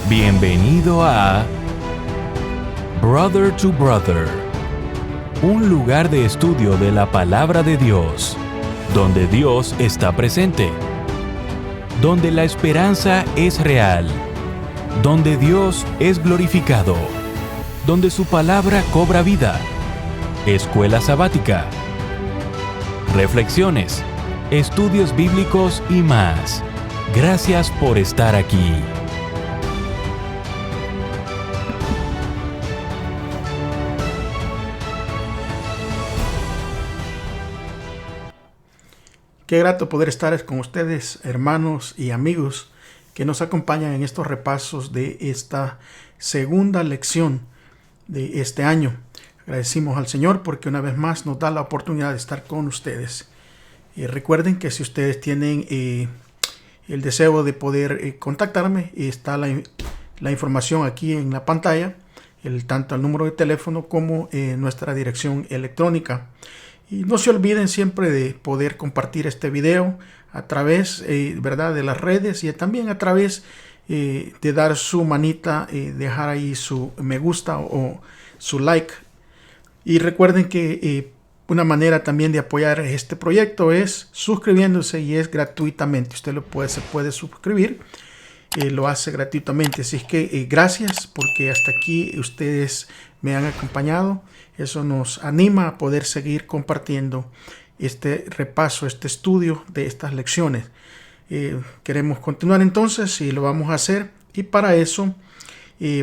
Bienvenido a Brother to Brother, un lugar de estudio de la palabra de Dios, donde Dios está presente, donde la esperanza es real, donde Dios es glorificado, donde su palabra cobra vida. Escuela sabática, reflexiones, estudios bíblicos y más. Gracias por estar aquí. Qué grato poder estar con ustedes, hermanos y amigos que nos acompañan en estos repasos de esta segunda lección de este año. Agradecimos al Señor porque una vez más nos da la oportunidad de estar con ustedes. Recuerden que si ustedes tienen el deseo de poder contactarme, está la información aquí en la pantalla, tanto el número de teléfono como nuestra dirección electrónica. Y no se olviden siempre de poder compartir este video a través ¿verdad? de las redes y también a través de dar su manita, dejar ahí su me gusta o su like. Y recuerden que una manera también de apoyar este proyecto es suscribiéndose y es gratuitamente. Usted se puede suscribir, lo hace gratuitamente. Así es que gracias porque hasta aquí ustedes me han acompañado. Eso nos anima a poder seguir compartiendo este repaso, este estudio de estas lecciones. Queremos continuar entonces y lo vamos a hacer. Y para eso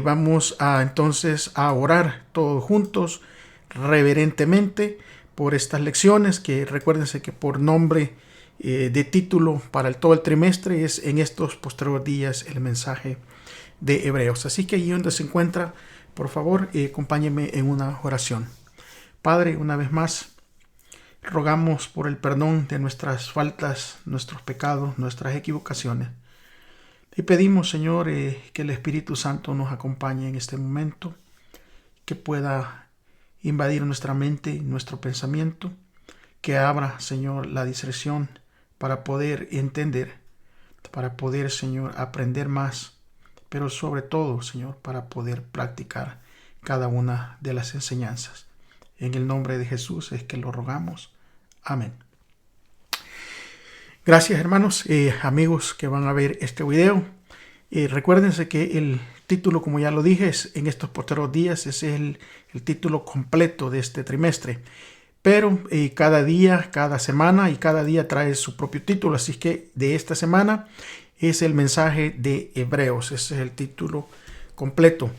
vamos entonces a orar todos juntos, reverentemente, por estas lecciones, que recuérdense que por nombre de título para todo el trimestre es en estos posteriores días el mensaje de Hebreos. Así que allí donde se encuentra, por favor, acompáñenme en una oración. Padre, una vez más, rogamos por el perdón de nuestras faltas, nuestros pecados, nuestras equivocaciones. Y pedimos, Señor, que el Espíritu Santo nos acompañe en este momento, que pueda invadir nuestra mente y nuestro pensamiento, que abra, Señor, la discreción para poder entender, para poder, Señor, aprender más, pero sobre todo, Señor, para poder practicar cada una de las enseñanzas. En el nombre de Jesús es que lo rogamos. Amén. Gracias, hermanos, amigos que van a ver este video. Recuérdense que el título, como ya lo dije, es en estos posteriores días, es el título completo de este trimestre. Pero cada día, cada semana y cada día trae su propio título. Así que de esta semana es el mensaje de Hebreos. Ese es el título completo.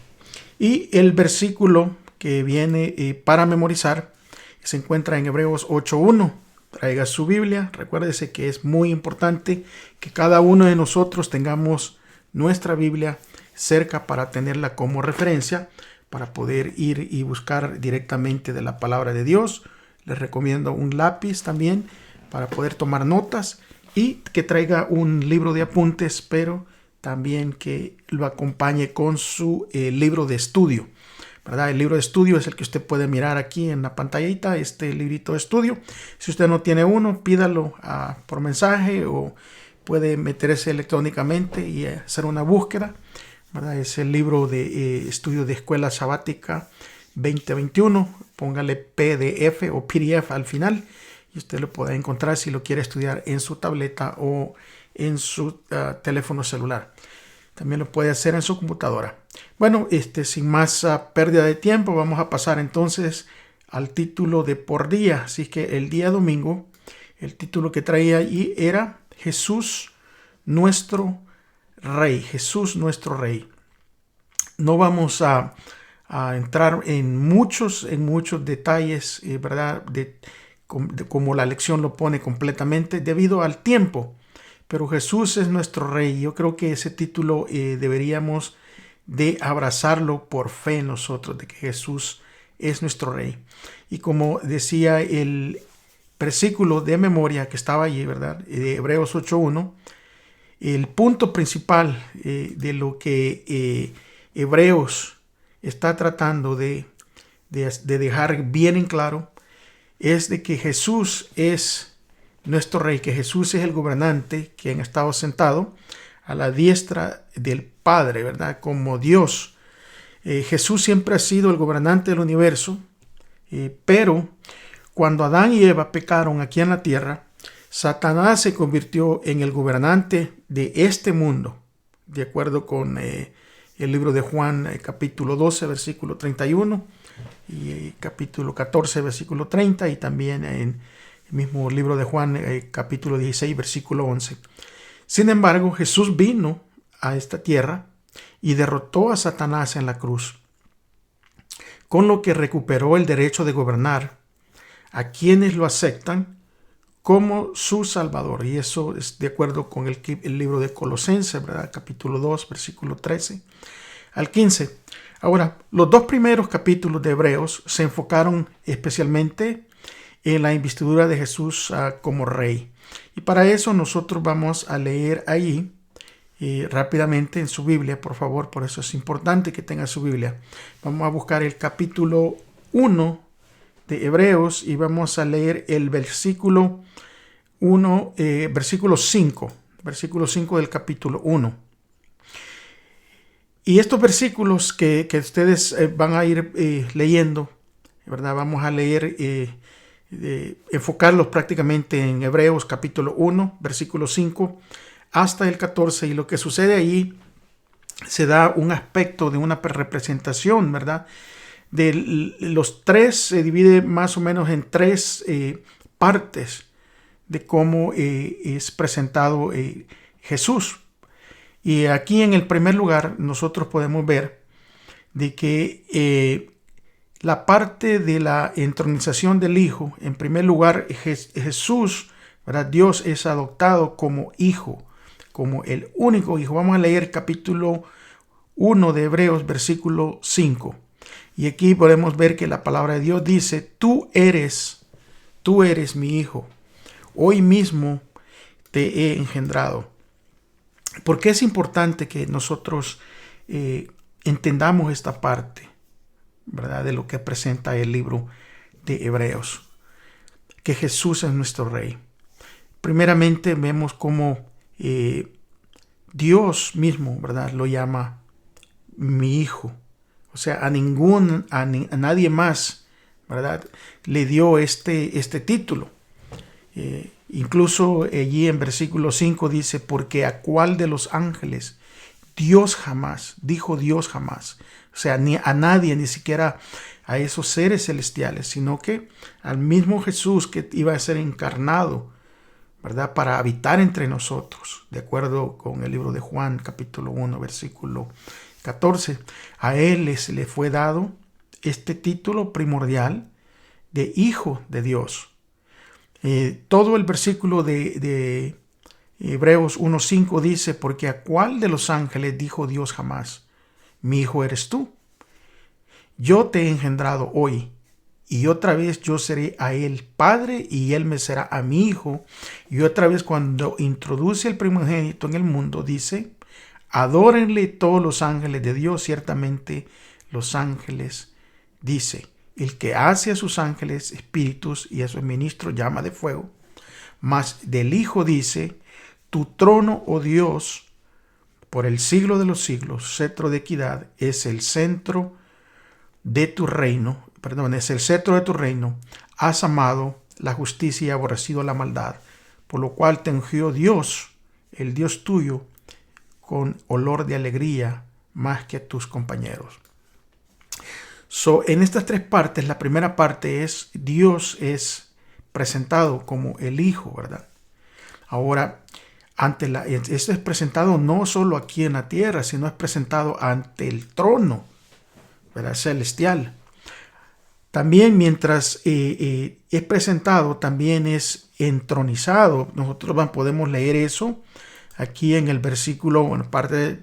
Y el versículo que viene para memorizar se encuentra en Hebreos 8:1. Traiga su Biblia. Recuérdese que es muy importante que cada uno de nosotros tengamos nuestra Biblia cerca para tenerla como referencia, para poder ir y buscar directamente de la palabra de Dios. Les recomiendo un lápiz también para poder tomar notas y que traiga un libro de apuntes, pero también que lo acompañe con su libro de estudio, ¿verdad? El libro de estudio es el que usted puede mirar aquí en la pantallita, este librito de estudio. Si usted no tiene uno, pídalo por mensaje o puede meterse electrónicamente y hacer una búsqueda, ¿verdad? Es el libro de estudio de Escuela Sabática 2021. Póngale PDF o PDF al final y usted lo puede encontrar si lo quiere estudiar en su tableta o en su teléfono celular. También lo puede hacer en su computadora. Bueno, sin más pérdida de tiempo, vamos a pasar entonces al título de por día. Así que el día domingo, el título que traía allí era Jesús nuestro Rey. Jesús nuestro Rey. No vamos a entrar en muchos detalles, ¿verdad? Como la lección lo pone completamente debido al tiempo. Pero Jesús es nuestro Rey. Yo creo que ese título deberíamos de abrazarlo por fe nosotros, de que Jesús es nuestro Rey. Y como decía el versículo de memoria que estaba allí, ¿verdad? De Hebreos 8:1, el punto principal de lo que Hebreos está tratando de dejar bien en claro es de que Jesús es nuestro Rey, que Jesús es el gobernante quien ha estado sentado a la diestra del Padre, ¿verdad? Como Dios. Jesús siempre ha sido el gobernante del universo, pero cuando Adán y Eva pecaron aquí en la tierra, Satanás se convirtió en el gobernante de este mundo, de acuerdo con el libro de Juan, capítulo 12, versículo 31, y capítulo 14, versículo 30, y también en el mismo libro de Juan, capítulo 16, versículo 11. Sin embargo, Jesús vino a esta tierra y derrotó a Satanás en la cruz, con lo que recuperó el derecho de gobernar a quienes lo aceptan como su Salvador. Y eso es de acuerdo con el libro de Colosenses, ¿verdad? Capítulo 2, versículo 13 al 15. Ahora, los dos primeros capítulos de Hebreos se enfocaron especialmente en la investidura de Jesús como rey. Y para eso nosotros vamos a leer allí rápidamente en su Biblia, por favor. Por eso es importante que tenga su Biblia. Vamos a buscar el capítulo 1 de Hebreos y vamos a leer el versículo 1, versículo 5 del capítulo 1. Y estos versículos que ustedes van a ir leyendo, ¿verdad? Vamos a leer, enfocarlos prácticamente en Hebreos capítulo 1, versículo 5 hasta el 14. Y lo que sucede allí se da un aspecto de una representación, ¿verdad? De los tres, se divide más o menos en tres partes de cómo es presentado Jesús. Y aquí en el primer lugar nosotros podemos ver de que la parte de la entronización del Hijo, en primer lugar Jesús, ¿verdad? Dios es adoptado como Hijo, como el único Hijo. Vamos a leer capítulo 1 de Hebreos, versículo 5. Y aquí podemos ver que la palabra de Dios dice: tú eres mi Hijo, hoy mismo te he engendrado. ¿Por qué es importante que nosotros entendamos esta parte, ¿verdad?, de lo que presenta el libro de Hebreos? Que Jesús es nuestro Rey. Primeramente vemos cómo Dios mismo, ¿verdad?, lo llama mi Hijo. O sea, a nadie más, ¿verdad?, le dio este título. Incluso allí en versículo 5 dice: porque a cuál de los ángeles Dios jamás, dijo Dios jamás. O sea, ni a nadie, ni siquiera a esos seres celestiales, sino que al mismo Jesús que iba a ser encarnado, ¿verdad?, para habitar entre nosotros, de acuerdo con el libro de Juan, capítulo 1, versículo 14. A él le fue dado este título primordial de Hijo de Dios. Todo el versículo de Hebreos 1:5 dice: porque a cuál de los ángeles dijo Dios jamás, mi hijo eres tú. Yo te he engendrado hoy, y otra vez yo seré a él padre, y él me será a mi hijo. Y otra vez, cuando introduce el primogénito en el mundo, dice: adórenle todos los ángeles de Dios. Ciertamente los ángeles, dice, el que hace a sus ángeles espíritus y a sus ministros llama de fuego. Mas del Hijo dice: tu trono, oh Dios, por el siglo de los siglos, cetro de equidad, es el centro de tu reino. Es el cetro de tu reino. Has amado la justicia y aborrecido la maldad, por lo cual te ungió Dios, el Dios tuyo, con olor de alegría más que a tus compañeros. En estas tres partes, la primera parte es: Dios es presentado como el Hijo, ¿verdad? Ahora, esto es presentado no solo aquí en la tierra, sino es presentado ante el trono, ¿verdad?, celestial. También mientras es presentado, también es entronizado. Nosotros podemos leer eso aquí en el versículo, parte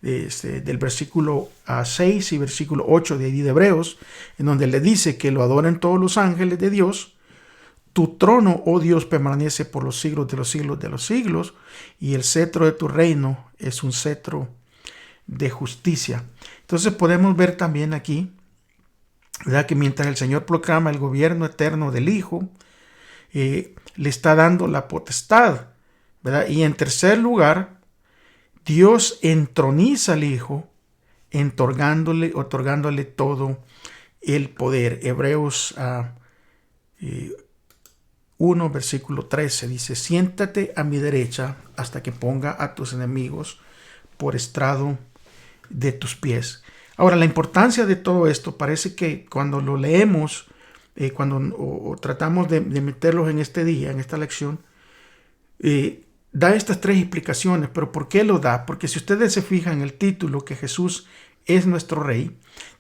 del versículo 6 y versículo 8 de Hebreos, en donde le dice que lo adoren todos los ángeles de Dios. Tu trono, oh Dios, permanece por los siglos de los siglos de los siglos, y el cetro de tu reino es un cetro de justicia. Entonces podemos ver también aquí, ¿verdad?, que mientras el Señor proclama el gobierno eterno del Hijo, le está dando la potestad, ¿verdad? Y en tercer lugar, Dios entroniza al Hijo, otorgándole todo el poder. Hebreos 1, versículo 13 dice: siéntate a mi derecha hasta que ponga a tus enemigos por estrado de tus pies. Ahora, la importancia de todo esto parece que cuando lo leemos, cuando tratamos de meterlos en este día, en esta lección, da estas tres explicaciones. Pero ¿por qué lo da? Porque si ustedes se fijan en el título, que Jesús es nuestro Rey,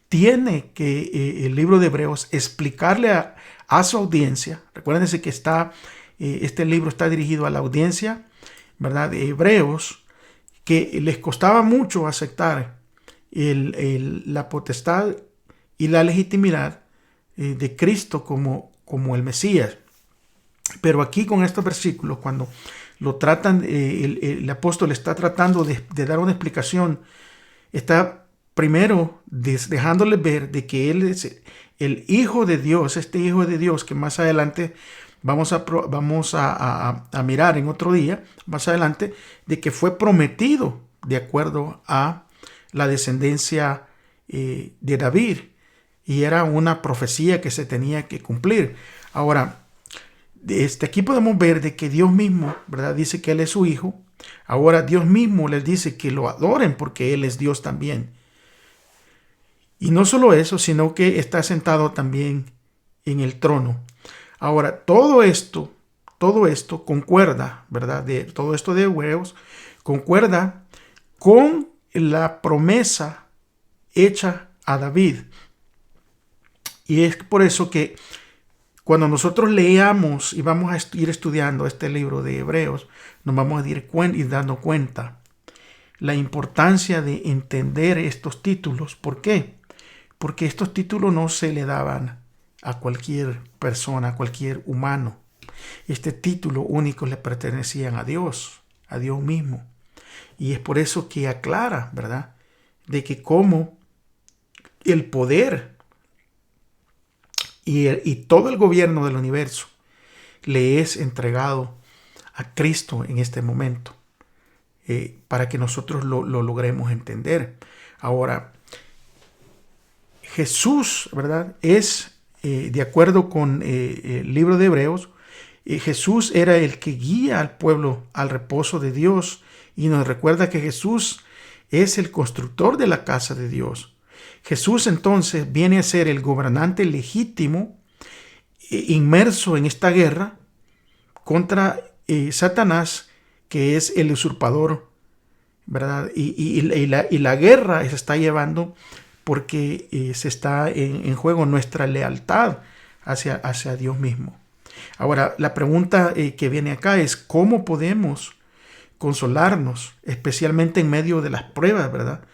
tiene que el libro de Hebreos explicarle a su audiencia. Recuérdense que este libro está dirigido a la audiencia, ¿verdad?, de hebreos, que les costaba mucho aceptar la potestad y la legitimidad de Cristo como el Mesías. Pero aquí, con estos versículos, cuando lo tratan, el apóstol está tratando de dar una explicación. Está primero dejándoles ver de que Él es el Hijo de Dios, este Hijo de Dios que más adelante vamos a mirar en otro día, más adelante, de que fue prometido de acuerdo a la descendencia de David, y era una profecía que se tenía que cumplir. Ahora, aquí podemos ver de que Dios mismo, ¿verdad?, dice que Él es su Hijo. Ahora Dios mismo les dice que lo adoren porque Él es Dios también. Y no solo eso, sino que está sentado también en el trono. Ahora, todo esto concuerda, ¿verdad?, todo esto de Hebreos concuerda con la promesa hecha a David. Y es por eso que cuando nosotros leamos y vamos a ir estudiando este libro de Hebreos, nos vamos a ir dando cuenta la importancia de entender estos títulos. ¿Por qué? Porque estos títulos no se le daban a cualquier persona, a cualquier humano. Este título único le pertenecían a Dios mismo. Y es por eso que aclara, ¿verdad?, de que como el poder y todo el gobierno del universo le es entregado a Cristo en este momento, para que nosotros lo logremos entender. Ahora, Jesús, ¿verdad?, es, de acuerdo con el libro de Hebreos, Jesús era el que guía al pueblo al reposo de Dios, y nos recuerda que Jesús es el constructor de la casa de Dios. Jesús entonces viene a ser el gobernante legítimo, inmerso en esta guerra contra Satanás, que es el usurpador, ¿verdad? Y la guerra se está llevando porque se está en juego nuestra lealtad hacia Dios mismo. Ahora, la pregunta que viene acá es: ¿cómo podemos consolarnos, especialmente en medio de las pruebas, ¿verdad?,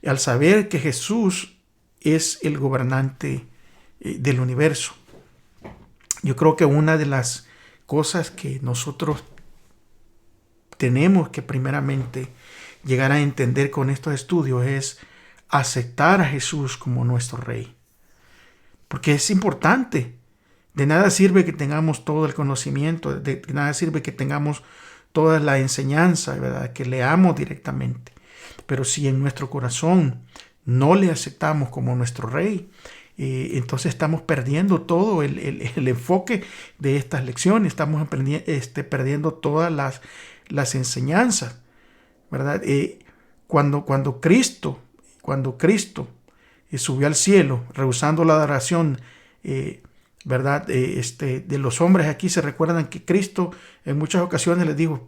al saber que Jesús es el gobernante del universo? Yo creo que una de las cosas que nosotros tenemos que primeramente llegar a entender con estos estudios es aceptar a Jesús como nuestro Rey. Porque es importante. De nada sirve que tengamos todo el conocimiento, de nada sirve que tengamos toda la enseñanza, ¿verdad?, que leamos directamente. Pero si en nuestro corazón no le aceptamos como nuestro Rey, entonces estamos perdiendo todo el enfoque de estas lecciones, estamos perdiendo todas las enseñanzas, ¿verdad? Cuando Cristo subió al cielo, rehusando la adoración, ¿verdad?, de los hombres, aquí se recuerdan que Cristo en muchas ocasiones les dijo: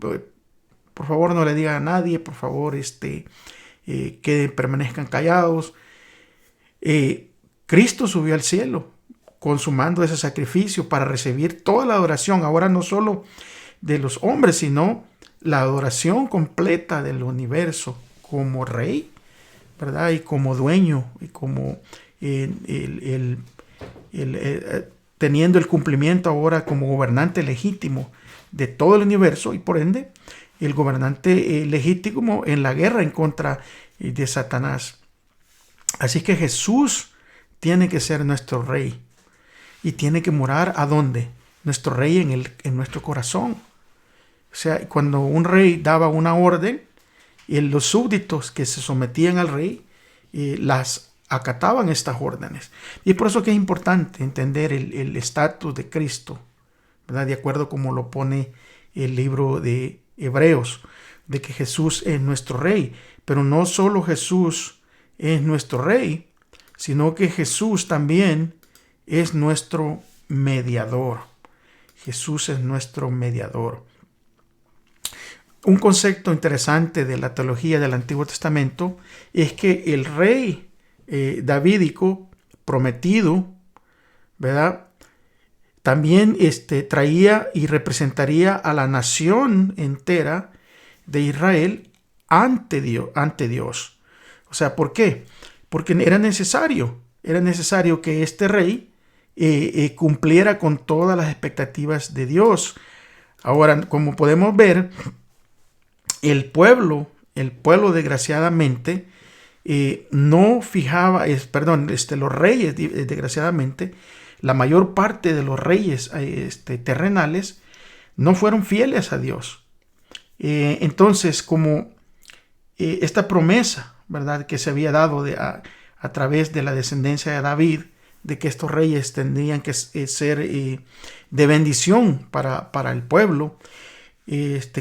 por favor, no le digan a nadie, por favor, que permanezcan callados. Cristo subió al cielo consumando ese sacrificio para recibir toda la adoración, ahora no solo de los hombres, sino la adoración completa del universo como Rey, ¿verdad?, y como dueño, y como teniendo el cumplimiento ahora como gobernante legítimo de todo el universo, y por ende el gobernante legítimo en la guerra en contra de Satanás. Así que Jesús tiene que ser nuestro Rey, y tiene que morar ¿a dónde? Nuestro Rey en nuestro corazón. O sea, cuando un rey daba una orden, los súbditos que se sometían al rey las acataban estas órdenes. Y es por eso que es importante entender el estatus de Cristo, ¿verdad? De acuerdo como lo pone el libro de Hebreos, de que Jesús es nuestro rey. Pero no solo Jesús es nuestro rey, sino que Jesús también es nuestro mediador. Jesús es nuestro mediador. Un concepto interesante de la teología del Antiguo Testamento es que el rey davídico prometido, ¿verdad?, también traía y representaría a la nación entera de Israel ante Dios. O sea, ¿por qué? Porque era necesario que este rey cumpliera con todas las expectativas de Dios. Ahora, como podemos ver, el pueblo desgraciadamente no fijaba, los reyes desgraciadamente, la mayor parte de los reyes terrenales no fueron fieles a Dios. Entonces, como esta promesa, ¿verdad?, que se había dado a través de la descendencia de David, de que estos reyes tendrían que ser de bendición para el pueblo,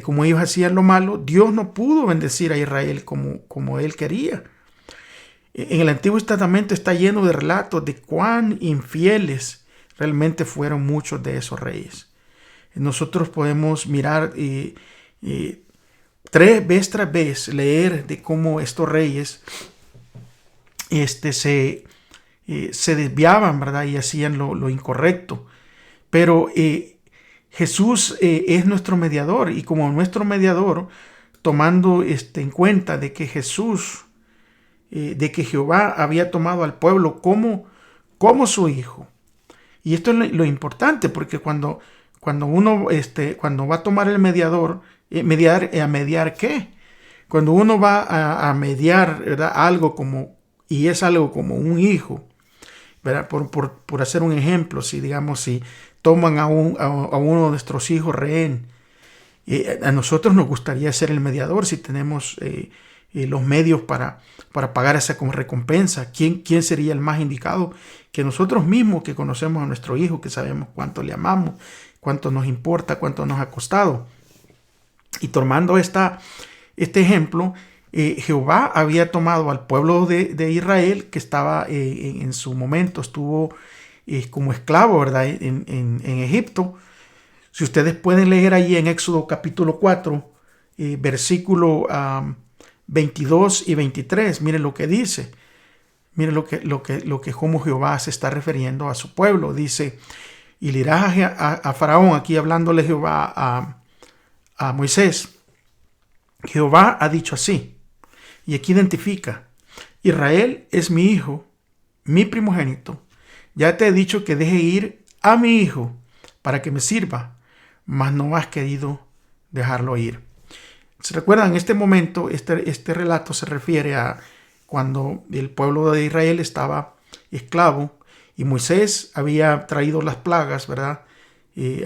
como ellos hacían lo malo, Dios no pudo bendecir a Israel como él quería. En el Antiguo Testamento está lleno de relatos de cuán infieles realmente fueron muchos de esos reyes. Nosotros podemos mirar vez tras vez, leer de cómo estos reyes se desviaban, ¿verdad?, y hacían lo incorrecto. Pero Jesús es nuestro mediador, y como nuestro mediador, tomando en cuenta de que Jehová había tomado al pueblo como su hijo. Y esto es lo importante, porque cuando uno cuando va a tomar el mediador, ¿mediar qué? Cuando uno va a mediar, ¿verdad?, algo y es algo como un hijo, ¿verdad? Por hacer un ejemplo, si toman a uno de nuestros hijos rehén, a nosotros nos gustaría ser el mediador si tenemos los medios para pagar esa como recompensa. ¿Quién sería el más indicado que nosotros mismos, que conocemos a nuestro hijo, que sabemos cuánto le amamos, cuánto nos importa, cuánto nos ha costado? Y tomando este ejemplo, Jehová había tomado al pueblo de Israel, que estaba en su momento, estuvo como esclavo, ¿verdad?, en Egipto. Si ustedes pueden leer allí en Éxodo capítulo 4, versículo 22 y 23, miren lo que dice. Miren lo que como Jehová se está refiriendo a su pueblo. Dice: y le dirás a Faraón, aquí hablándole Jehová a Moisés, Jehová ha dicho así, y aquí identifica: Israel es mi hijo, mi primogénito. Ya te he dicho que deje ir a mi hijo para que me sirva, mas no has querido dejarlo ir. ¿Se recuerdan? En este momento, este relato se refiere a cuando el pueblo de Israel estaba esclavo y Moisés había traído las plagas, ¿verdad?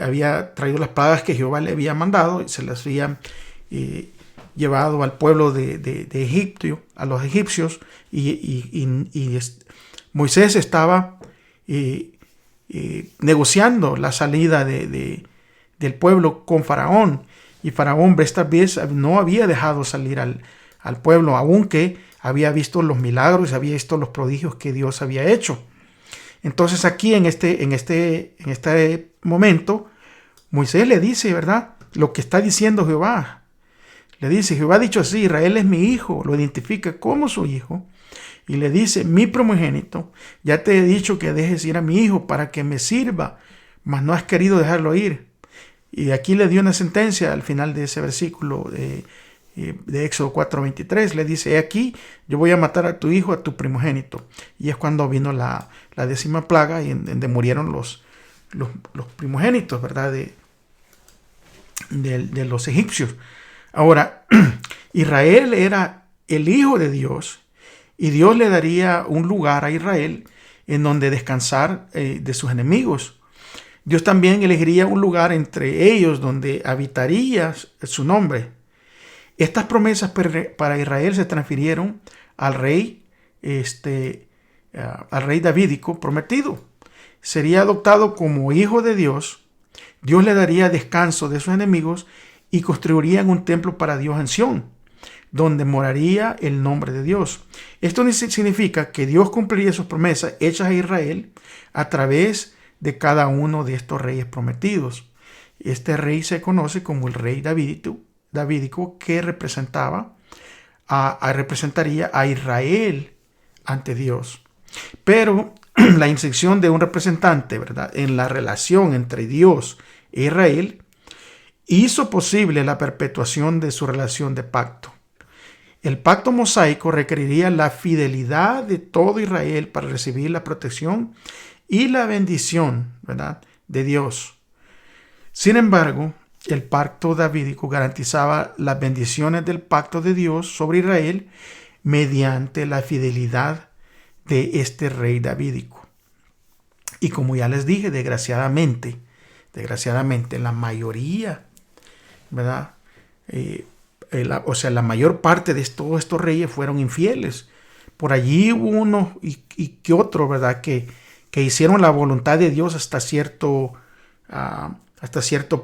Había traído las plagas que Jehová le había mandado y se las había llevado al pueblo de Egipto, a los egipcios, y Moisés estaba negociando la salida del pueblo con Faraón, y Faraón esta vez no había dejado salir al pueblo, aunque había visto los milagros, había visto los prodigios que Dios había hecho. Entonces aquí en este momento Moisés le dice, ¿verdad?, lo que está diciendo Jehová. Le dice: Jehová ha dicho así, Israel es mi hijo, lo identifica como su hijo, y le dice: mi primogénito, ya te he dicho que dejes ir a mi hijo para que me sirva, mas no has querido dejarlo ir. Y aquí le dio una sentencia al final de ese versículo de Éxodo 4:23, le dice: he aquí, yo voy a matar a tu hijo, a tu primogénito. Y es cuando vino la 10ª plaga, y donde murieron los primogénitos, ¿verdad?, de los egipcios. Ahora, Israel era el hijo de Dios, y Dios le daría un lugar a Israel en donde descansar de sus enemigos. Dios también elegiría un lugar entre ellos donde habitaría su nombre. Estas promesas para Israel se transfirieron al rey, al rey davídico prometido. Sería adoptado como hijo de Dios. Dios le daría descanso de sus enemigos y construirían un templo para Dios en Sión, donde moraría el nombre de Dios. Esto significa que Dios cumpliría sus promesas hechas a Israel a través de cada uno de estos reyes prometidos. Este rey se conoce como el rey davídico, que representaría a Israel ante Dios. Pero la inserción de un representante, ¿verdad?, en la relación entre Dios e Israel hizo posible la perpetuación de su relación de pacto. El pacto mosaico requeriría la fidelidad de todo Israel para recibir la protección y la bendición, ¿verdad?, de Dios. Sin embargo, el pacto davídico garantizaba las bendiciones del pacto de Dios sobre Israel mediante la fidelidad de este rey davídico. Y como ya les dije, desgraciadamente, la mayoría, ¿verdad?, la mayor parte de todos estos reyes fueron infieles. Por allí hubo uno y que otro, ¿verdad?, que hicieron la voluntad de Dios hasta cierto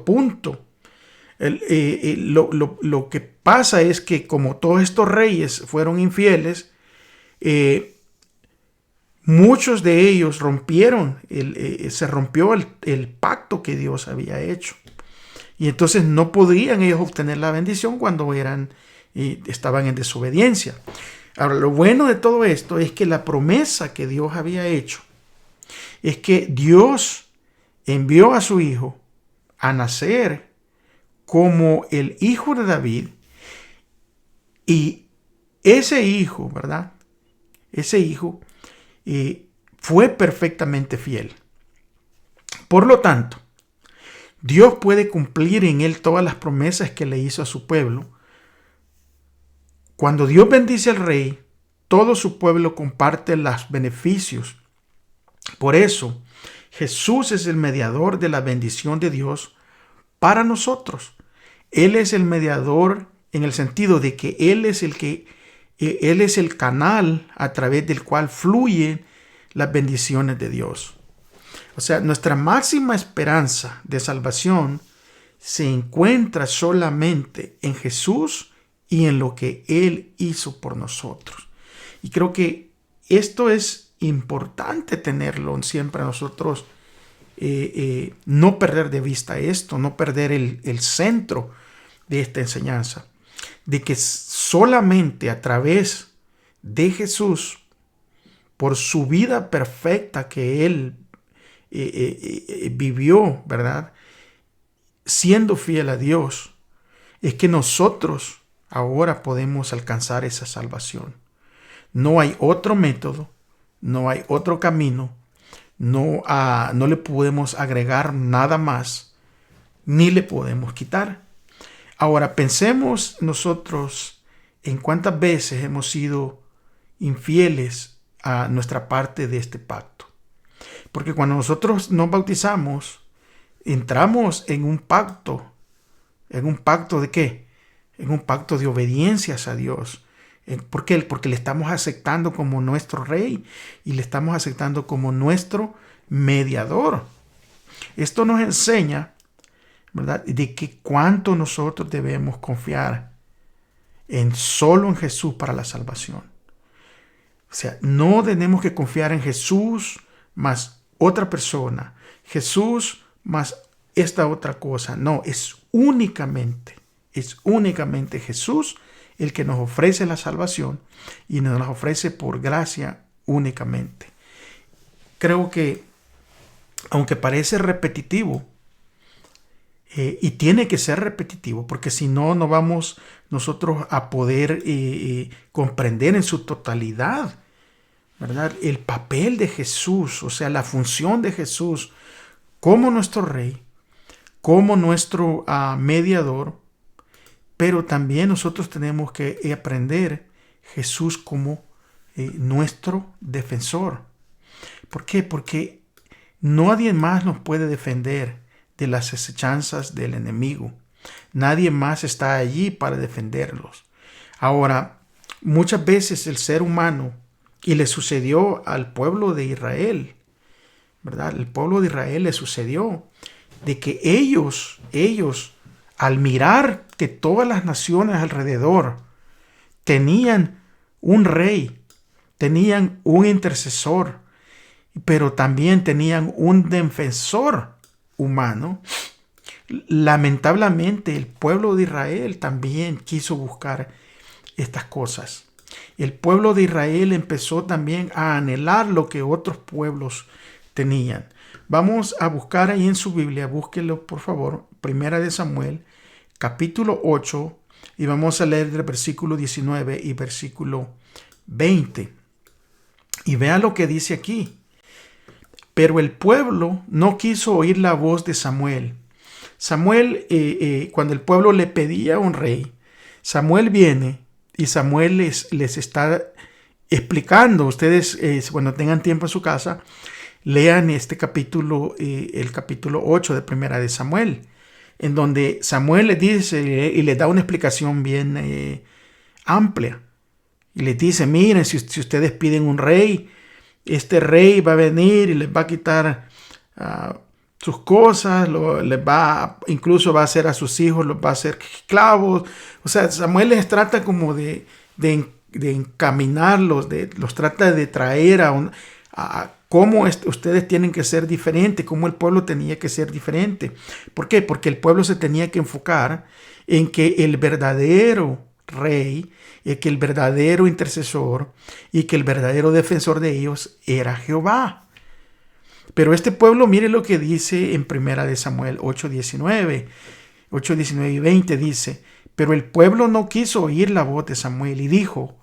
punto. Lo que pasa es que como todos estos reyes fueron infieles, muchos de ellos se rompió el pacto que Dios había hecho. Y entonces no podían ellos obtener la bendición cuando estaban en desobediencia. Ahora, lo bueno de todo esto es que la promesa que Dios había hecho es que Dios envió a su hijo a nacer como el hijo de David, y ese hijo, ¿verdad?, ese hijo fue perfectamente fiel. Por lo tanto, Dios puede cumplir en él todas las promesas que le hizo a su pueblo. Cuando Dios bendice al rey, todo su pueblo comparte los beneficios. Por eso, Jesús es el mediador de la bendición de Dios para nosotros. Él es el mediador en el sentido de que Él es el canal a través del cual fluyen las bendiciones de Dios. O sea, nuestra máxima esperanza de salvación se encuentra solamente en Jesús y en lo que Él hizo por nosotros. Y creo que esto es importante tenerlo siempre a nosotros, no perder de vista esto, no perder el centro de esta enseñanza, de que solamente a través de Jesús, por su vida perfecta que Él vivió, ¿verdad?, siendo fiel a Dios, es que nosotros ahora podemos alcanzar esa salvación. No hay otro método, no hay otro camino, no le podemos agregar nada más, ni le podemos quitar. Ahora pensemos nosotros en cuántas veces hemos sido infieles a nuestra parte de este pacto. Porque cuando nosotros nos bautizamos, entramos en un pacto. ¿En un pacto de qué? En un pacto de obediencias a Dios. ¿Por qué? Porque le estamos aceptando como nuestro rey y le estamos aceptando como nuestro mediador. Esto nos enseña, ¿verdad?, de que cuánto nosotros debemos confiar solo en Jesús para la salvación. O sea, no tenemos que confiar en Jesús más otra persona, Jesús más esta otra cosa. No, es únicamente Jesús el que nos ofrece la salvación y nos la ofrece por gracia únicamente. Creo que, aunque parece repetitivo, y tiene que ser repetitivo, porque si no, no vamos nosotros a poder comprender en su totalidad, ¿verdad?, el papel de Jesús, o sea, la función de Jesús como nuestro rey, como nuestro mediador, pero también nosotros tenemos que aprender Jesús como nuestro defensor. ¿Por qué? Porque nadie más nos puede defender de las acechanzas del enemigo. Nadie más está allí para defenderlos. Ahora, muchas veces el ser humano, y le sucedió al pueblo de Israel, ¿verdad? El pueblo de Israel le sucedió de que ellos, al mirar que todas las naciones alrededor tenían un rey, tenían un intercesor, pero también tenían un defensor humano, lamentablemente el pueblo de Israel también quiso buscar estas cosas. El pueblo de Israel empezó también a anhelar lo que otros pueblos tenían. Vamos a buscar ahí en su Biblia, búsquelo por favor, Primera de Samuel, capítulo 8, y vamos a leer del versículo 19 y versículo 20. Y vea lo que dice aquí. Pero el pueblo no quiso oír la voz de Samuel. Samuel, cuando el pueblo le pedía un rey, Samuel viene y Samuel les está explicando. Ustedes, cuando tengan tiempo en su casa, lean este capítulo, el capítulo 8 de Primera de Samuel, en donde Samuel les dice y les da una explicación bien amplia. Y les dice, miren, si ustedes piden un rey, este rey va a venir y les va a quitar sus cosas, incluso va a hacer a sus hijos, los va a hacer esclavos. O sea, Samuel les trata como de encaminarlos, los trata de traer a cómo ustedes tienen que ser diferentes, cómo el pueblo tenía que ser diferente. ¿Por qué? Porque el pueblo se tenía que enfocar en que el verdadero rey, que el verdadero intercesor y que el verdadero defensor de ellos era Jehová. Pero este pueblo, mire lo que dice en Primera de Samuel 8:19 y 20, dice: pero el pueblo no quiso oír la voz de Samuel y dijo: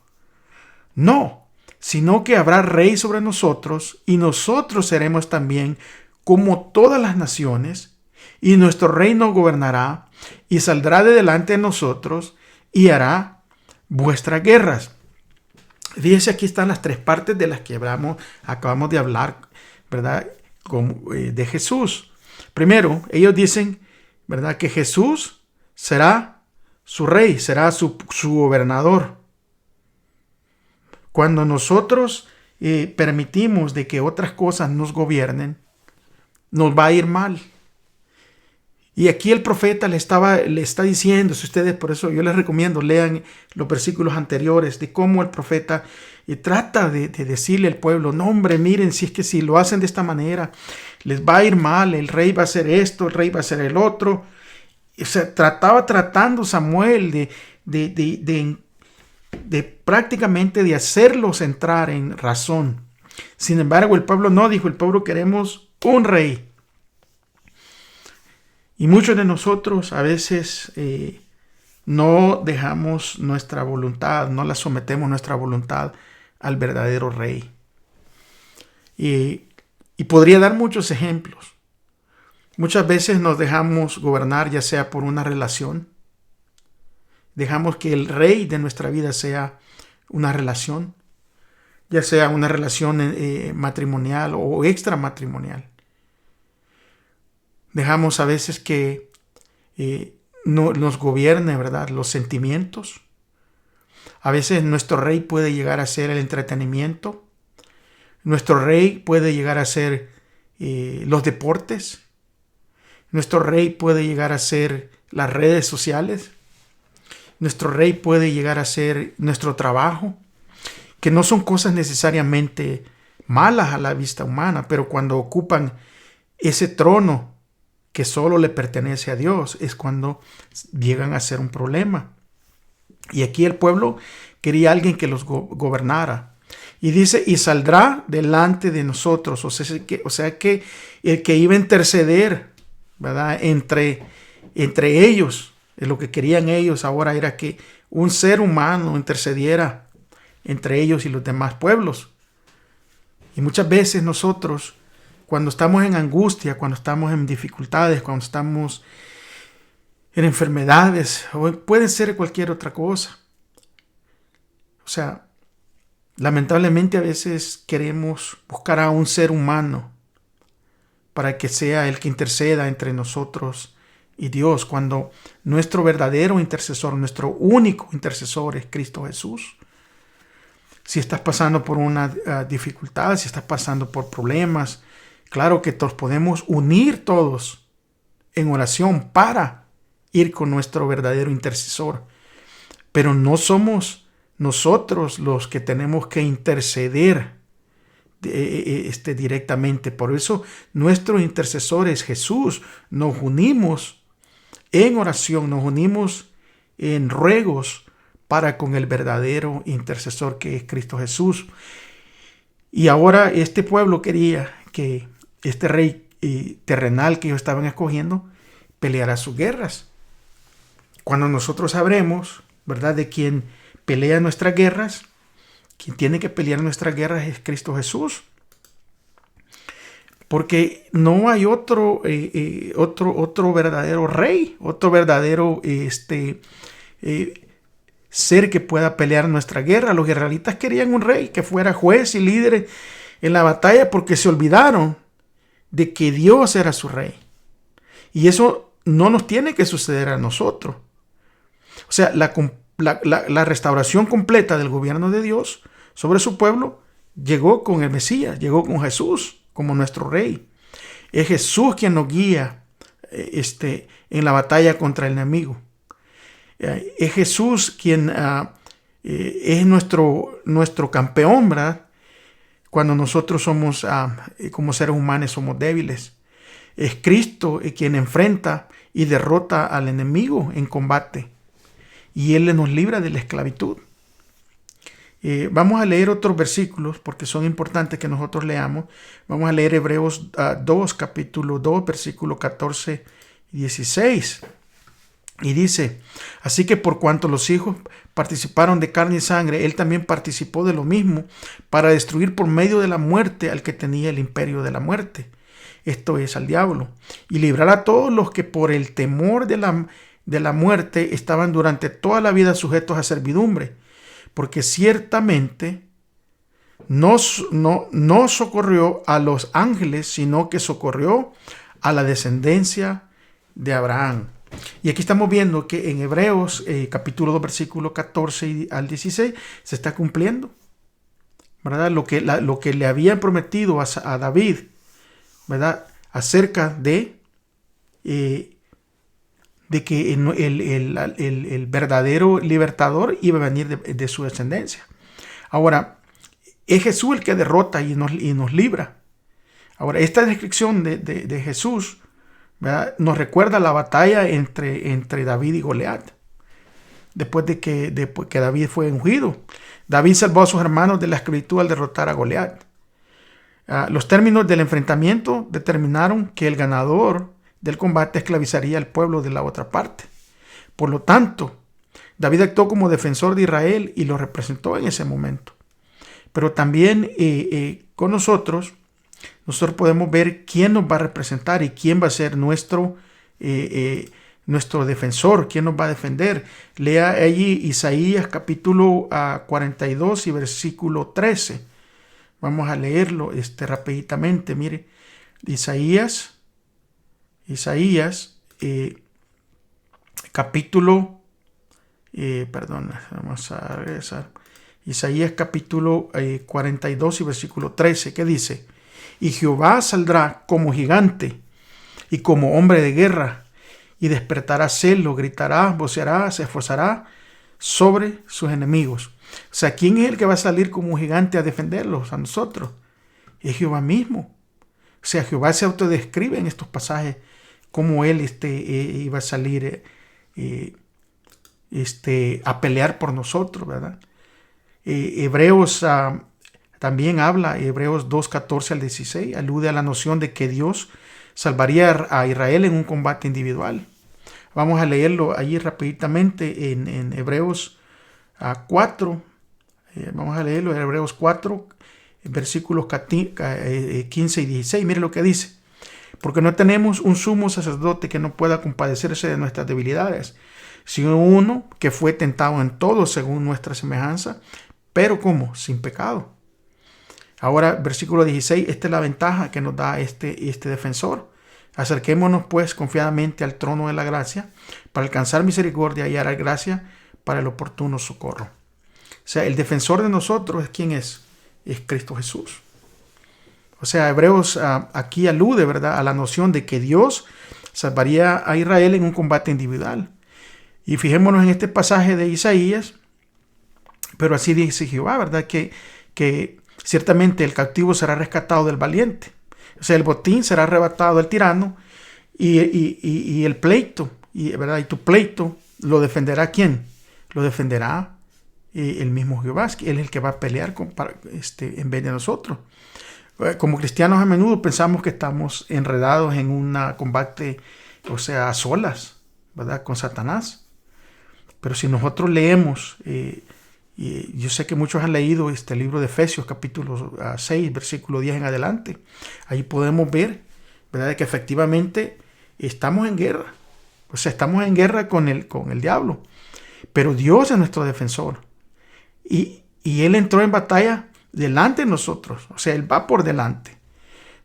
no, sino que habrá rey sobre nosotros, y nosotros seremos también como todas las naciones, y nuestro rey nos gobernará, y saldrá de delante de nosotros, y hará vuestras guerras. Fíjense, aquí están las tres partes de las que acabamos de hablar, ¿verdad? De Jesús. Primero, ellos dicen, ¿verdad?, que Jesús será su rey, será su gobernador. Cuando nosotros permitimos de que otras cosas nos gobiernen, nos va a ir mal. Y aquí el profeta le está diciendo, si ustedes, por eso yo les recomiendo, lean los versículos anteriores de cómo el profeta trata de decirle al pueblo: no, hombre, miren, si es que si lo hacen de esta manera, les va a ir mal, el rey va a hacer esto, el rey va a hacer el otro. O sea, tratando Samuel de prácticamente de hacerlos entrar en razón. Sin embargo, el pueblo no, dijo el pueblo: queremos un rey. Y muchos de nosotros a veces no dejamos nuestra voluntad, no la sometemos nuestra voluntad al verdadero rey. Y podría dar muchos ejemplos. Muchas veces nos dejamos gobernar, ya sea por una relación. Dejamos que el rey de nuestra vida sea una relación, ya sea una relación matrimonial o extramatrimonial. Dejamos a veces que no nos gobierne, ¿verdad?, los sentimientos. A veces nuestro rey puede llegar a ser el entretenimiento. Nuestro rey puede llegar a ser los deportes. Nuestro rey puede llegar a ser las redes sociales. Nuestro rey puede llegar a ser nuestro trabajo, que no son cosas necesariamente malas a la vista humana, pero cuando ocupan ese trono que solo le pertenece a Dios, es cuando llegan a ser un problema. Y aquí el pueblo quería alguien que los gobernara. Y dice: y saldrá delante de nosotros. O sea que el que iba a interceder, ¿verdad?, entre ellos, lo que querían ellos ahora era que un ser humano intercediera entre ellos y los demás pueblos. Y muchas veces nosotros, cuando estamos en angustia, cuando estamos en dificultades, cuando estamos en enfermedades, o puede ser cualquier otra cosa. O sea, lamentablemente a veces queremos buscar a un ser humano para que sea el que interceda entre nosotros y Dios, cuando nuestro verdadero intercesor, nuestro único intercesor es Cristo Jesús. Si estás pasando por una dificultad, si estás pasando por problemas, claro que todos podemos unir todos en oración para ir con nuestro verdadero intercesor. Pero no somos nosotros los que tenemos que interceder directamente. Por eso nuestro intercesor es Jesús. Nos unimos en oración, nos unimos en ruegos para con el verdadero intercesor que es Cristo Jesús. Y ahora este pueblo quería que este rey terrenal que ellos estaban escogiendo peleara sus guerras. Cuando nosotros sabremos, ¿verdad?, de quién pelea nuestras guerras, quien tiene que pelear nuestras guerras es Cristo Jesús. Porque no hay otro verdadero rey, otro verdadero ser que pueda pelear nuestra guerra. Los israelitas querían un rey que fuera juez y líder en la batalla porque se olvidaron de que Dios era su rey. Y eso no nos tiene que suceder a nosotros. O sea, la restauración completa del gobierno de Dios sobre su pueblo llegó con el Mesías, llegó con Jesús como nuestro rey. Es Jesús quien nos guía en la batalla contra el enemigo. Es Jesús quien es nuestro campeón, ¿verdad? Cuando nosotros somos, como seres humanos, somos débiles. Es Cristo quien enfrenta y derrota al enemigo en combate. Y Él nos libra de la esclavitud. Vamos a leer otros versículos porque son importantes que nosotros leamos. Vamos a leer Hebreos 2, capítulo 2, versículo 14 y 16. Y dice: así que por cuanto los hijos participaron de carne y sangre, Él también participó de lo mismo, para destruir por medio de la muerte al que tenía el imperio de la muerte, esto es, al diablo, y librar a todos los que por el temor de la muerte estaban durante toda la vida sujetos a servidumbre, porque ciertamente no socorrió a los ángeles, sino que socorrió a la descendencia de Abraham. Y aquí estamos viendo que en Hebreos capítulo 2 versículo 14 al 16 se está cumpliendo, ¿verdad? Lo que le habían prometido a David, ¿verdad? Acerca de que el verdadero libertador iba a venir de su descendencia. Ahora, es Jesús el que derrota y nos libra. Ahora, esta descripción de Jesús, ¿verdad?, nos recuerda la batalla entre David y Goliat. Después que David fue ungido, David salvó a sus hermanos de la esclavitud al derrotar a Goliat. Los términos del enfrentamiento determinaron que el ganador del combate esclavizaría al pueblo de la otra parte. Por lo tanto, David actuó como defensor de Israel y lo representó en ese momento. Pero también con nosotros podemos ver quién nos va a representar y quién va a ser nuestro defensor, quién nos va a defender. Lea allí Isaías capítulo 42 y versículo 13. Vamos a leerlo rapiditamente. Mire, Isaías capítulo, vamos a regresar. Isaías capítulo 42 y versículo 13, ¿qué dice? Y Jehová saldrá como gigante y como hombre de guerra, y despertará celo, gritará, voceará, se esforzará sobre sus enemigos. O sea, ¿quién es el que va a salir como un gigante a defenderlos a nosotros? Es Jehová mismo. O sea, Jehová se autodescribe en estos pasajes como Él iba a salir a pelear por nosotros, ¿verdad? Hebreos también habla, Hebreos 2, 14 al 16, alude a la noción de que Dios salvaría a Israel en un combate individual. Vamos a leerlo allí rapiditamente en Hebreos 4. Vamos a leerlo en Hebreos 4, versículos 15 y 16. Mire lo que dice. Porque no tenemos un sumo sacerdote que no pueda compadecerse de nuestras debilidades, sino uno que fue tentado en todo según nuestra semejanza, pero ¿cómo? Sin pecado. Ahora, versículo 16, esta es la ventaja que nos da este defensor. Acerquémonos pues confiadamente al trono de la gracia para alcanzar misericordia y hallar gracia para el oportuno socorro. O sea, el defensor de nosotros, ¿quién es? Es Cristo Jesús. O sea, Hebreos aquí alude, ¿verdad?, a la noción de que Dios salvaría a Israel en un combate individual. Y fijémonos en este pasaje de Isaías, pero así dice Jehová, ¿verdad?, que ciertamente el cautivo será rescatado del valiente. O sea, el botín será arrebatado al tirano y el pleito, ¿verdad?, y tu pleito lo defenderá ¿quién? Lo defenderá el mismo Jehová, que él es el que va a pelear en vez de nosotros. Como cristianos a menudo pensamos que estamos enredados en un combate, o sea, a solas, ¿verdad?, con Satanás. Pero si nosotros leemos, y yo sé que muchos han leído este libro de Efesios, capítulo 6, versículo 10 en adelante, ahí podemos ver, ¿verdad?, que efectivamente estamos en guerra. O sea, estamos en guerra con el diablo. Pero Dios es nuestro defensor. Y Él entró en batalla delante de nosotros. O sea, Él va por delante.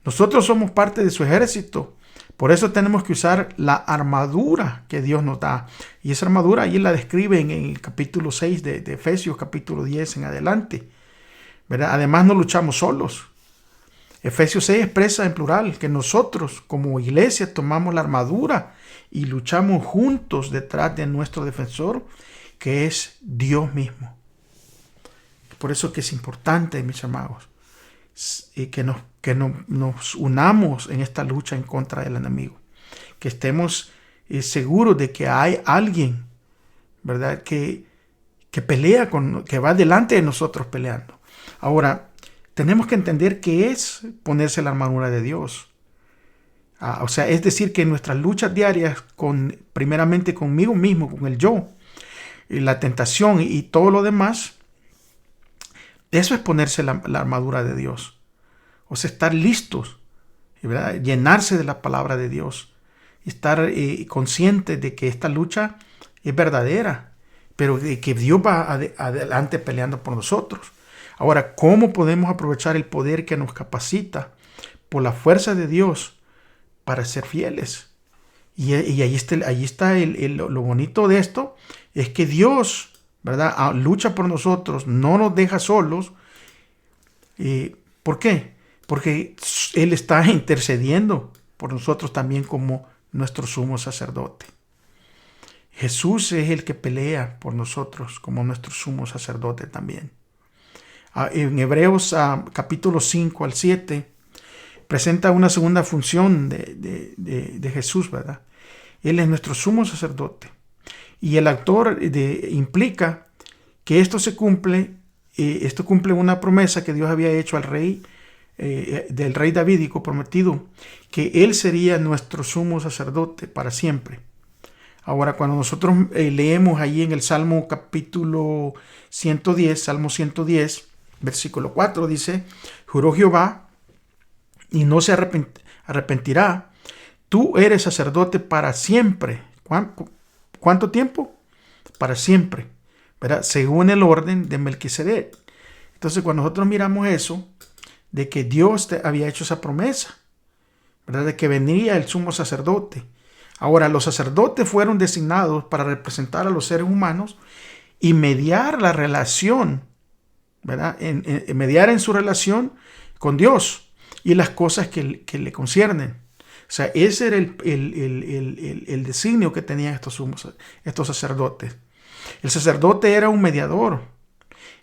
Nosotros somos parte de su ejército. Por eso tenemos que usar la armadura que Dios nos da. Y esa armadura ahí la describe en el capítulo 6 de Efesios, capítulo 10 en adelante, ¿verdad? Además, no luchamos solos. Efesios 6 expresa en plural que nosotros como iglesia tomamos la armadura y luchamos juntos detrás de nuestro defensor, que es Dios mismo. Por eso que es importante, mis amados, que nos unamos en esta lucha en contra del enemigo. Que estemos seguros de que hay alguien, ¿verdad?, que pelea, que va delante de nosotros peleando. Ahora, tenemos que entender qué es ponerse la armadura de Dios. O sea, es decir, que en nuestras luchas diarias, primeramente conmigo mismo, con el yo, y la tentación y todo lo demás, eso es ponerse la armadura de Dios. O sea, estar listos, ¿verdad?, llenarse de la palabra de Dios, estar conscientes de que esta lucha es verdadera, pero de que Dios va adelante peleando por nosotros. Ahora, ¿cómo podemos aprovechar el poder que nos capacita por la fuerza de Dios para ser fieles? Y ahí está lo bonito de esto, es que Dios, ¿verdad?, lucha por nosotros, no nos deja solos. ¿Por qué? Porque Él está intercediendo por nosotros también como nuestro sumo sacerdote. Jesús es el que pelea por nosotros como nuestro sumo sacerdote también. En Hebreos capítulo 5 al 7 presenta una segunda función de Jesús, ¿verdad? Él es nuestro sumo sacerdote. Y el autor implica que esto cumple una promesa que Dios había hecho al rey, del rey davídico prometido, que él sería nuestro sumo sacerdote para siempre. Ahora, cuando nosotros leemos ahí en el Salmo capítulo 110, Salmo 110, versículo 4, dice: juró Jehová y no se arrepentirá, tú eres sacerdote para siempre. ¿Cuánto tiempo? Para siempre, ¿verdad?, según el orden de Melquisedec. Entonces, cuando nosotros miramos eso, de que Dios había hecho esa promesa, ¿verdad?, de que venía el sumo sacerdote. Ahora, los sacerdotes fueron designados para representar a los seres humanos y mediar la relación, ¿verdad?, mediar en su relación con Dios y las cosas que le conciernen. O sea, ese era el designio que tenían estos sacerdotes. El sacerdote era un mediador.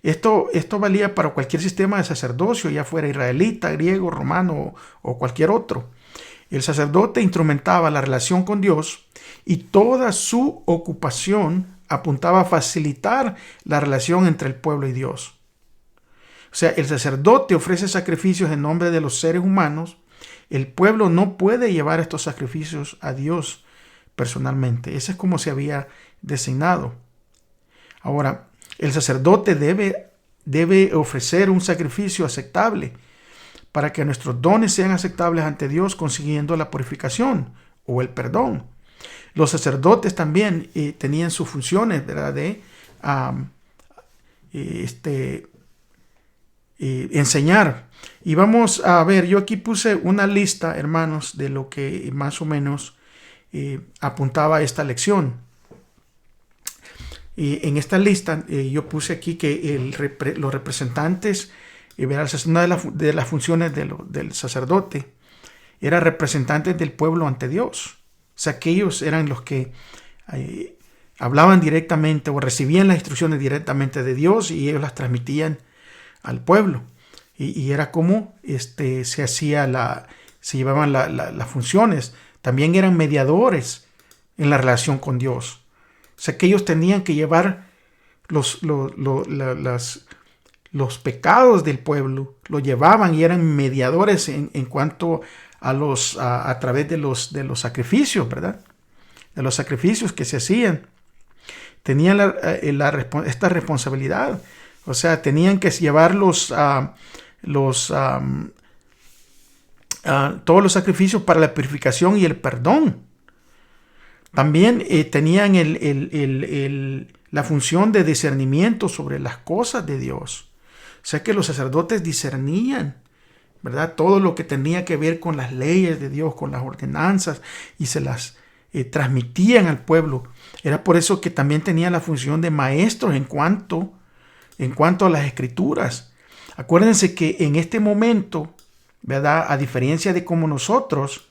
Esto valía para cualquier sistema de sacerdocio, ya fuera israelita, griego, romano o cualquier otro. El sacerdote instrumentaba la relación con Dios y toda su ocupación apuntaba a facilitar la relación entre el pueblo y Dios. O sea, el sacerdote ofrece sacrificios en nombre de los seres humanos. El pueblo no puede llevar estos sacrificios a Dios personalmente. Ese es como se había designado. Ahora, el sacerdote debe ofrecer un sacrificio aceptable para que nuestros dones sean aceptables ante Dios, consiguiendo la purificación o el perdón. Los sacerdotes también tenían sus funciones, ¿verdad?, enseñar. Y vamos a ver, yo aquí puse una lista, hermanos, de lo que más o menos apuntaba esta lección. Y en esta lista yo puse aquí que los representantes, una de las funciones del sacerdote era representantes del pueblo ante Dios. O sea, que ellos eran los que hablaban directamente o recibían las instrucciones directamente de Dios y ellos las transmitían al pueblo. Y era como se llevaban las funciones. También eran mediadores en la relación con Dios. O sea, que ellos tenían que llevar los pecados del pueblo, lo llevaban y eran mediadores en cuanto a través de los sacrificios, ¿verdad? De los sacrificios que se hacían. Tenían esta responsabilidad. O sea, tenían que llevar todos los sacrificios para la purificación y el perdón. También tenían la función de discernimiento sobre las cosas de Dios. O sea que los sacerdotes discernían, ¿verdad? Todo lo que tenía que ver con las leyes de Dios, con las ordenanzas, y se las transmitían al pueblo. Era por eso que también tenían la función de maestros en cuanto a las escrituras. Acuérdense que en este momento, ¿verdad? A diferencia de como nosotros,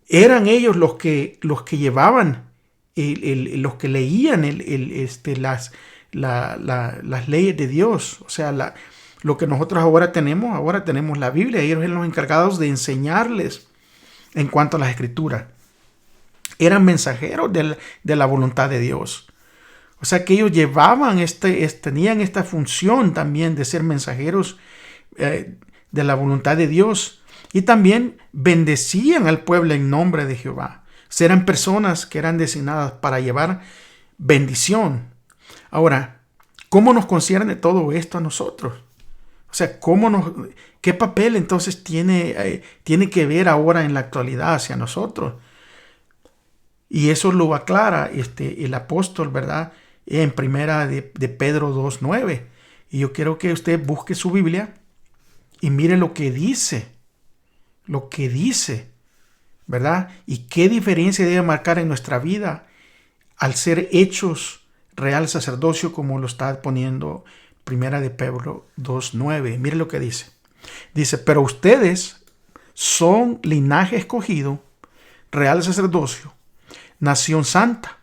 eran ellos los que llevaban, los que leían las leyes de Dios. O sea, lo que nosotros ahora tenemos la Biblia, ellos eran los encargados de enseñarles en cuanto a las escrituras. Eran mensajeros de la voluntad de Dios. O sea que ellos llevaban, tenían esta función también de ser mensajeros de la voluntad de Dios. Y también bendecían al pueblo en nombre de Jehová. Eran personas que eran designadas para llevar bendición. Ahora, ¿cómo nos concierne todo esto a nosotros? O sea, ¿qué papel entonces tiene que ver ahora en la actualidad hacia nosotros? Y eso lo aclara el apóstol, ¿verdad? En primera de Pedro 2:9. Y yo quiero que usted busque su Biblia y mire lo que dice, ¿verdad? Y qué diferencia debe marcar en nuestra vida al ser hechos real sacerdocio, como lo está poniendo primera de Pedro 2:9. Mire lo que dice. Dice, pero ustedes son linaje escogido, real sacerdocio, nación santa,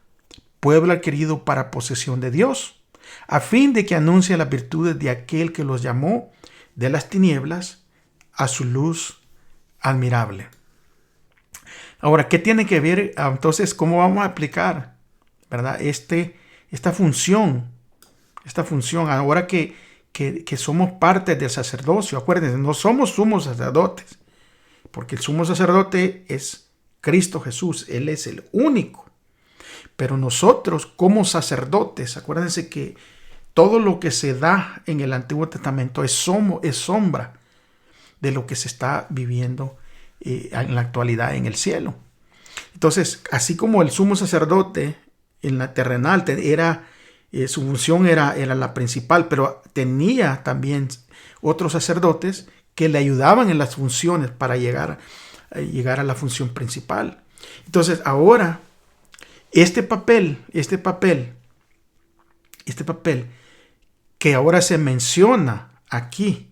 pueblo adquirido para posesión de Dios, a fin de que anuncie las virtudes de aquel que los llamó de las tinieblas a su luz admirable. Ahora, ¿qué tiene que ver entonces? ¿Cómo vamos a aplicar, verdad, esta función ahora que somos parte del sacerdocio? Acuérdense, no somos sumos sacerdotes, porque el sumo sacerdote es Cristo Jesús, Él es el único. Pero nosotros como sacerdotes, acuérdense que todo lo que se da en el Antiguo Testamento es sombra de lo que se está viviendo en la actualidad en el cielo. Entonces, así como el sumo sacerdote en la terrenal su función era la principal, pero tenía también otros sacerdotes que le ayudaban en las funciones para llegar a la función principal. Entonces, ahora, este papel que ahora se menciona aquí,